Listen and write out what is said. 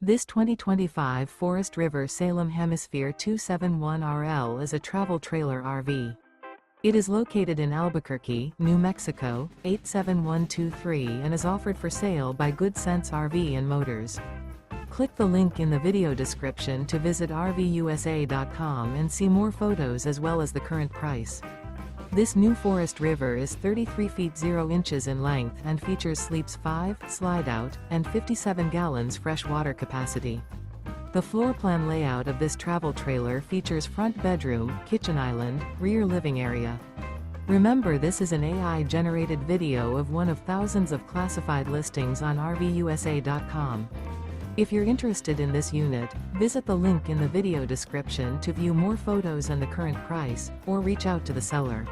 This 2025 Forest River Salem Hemisphere 271RL is a travel trailer RV. It is located in Albuquerque, New Mexico, 87123 and is offered for sale by Good Sense RV and Motors. Click the link in the video description to visit RVUSA.com and see more photos as well as the current price. This new Forest River is 33 feet 0 inches in length and features sleeps 5, Slideout, and 57 gallons fresh water capacity. The floor plan layout of this travel trailer features front bedroom, kitchen island, rear living area. Remember, this is an AI-generated video of one of thousands of classified listings on RVUSA.com. If you're interested in this unit, visit the link in the video description to view more photos and the current price, or reach out to the seller.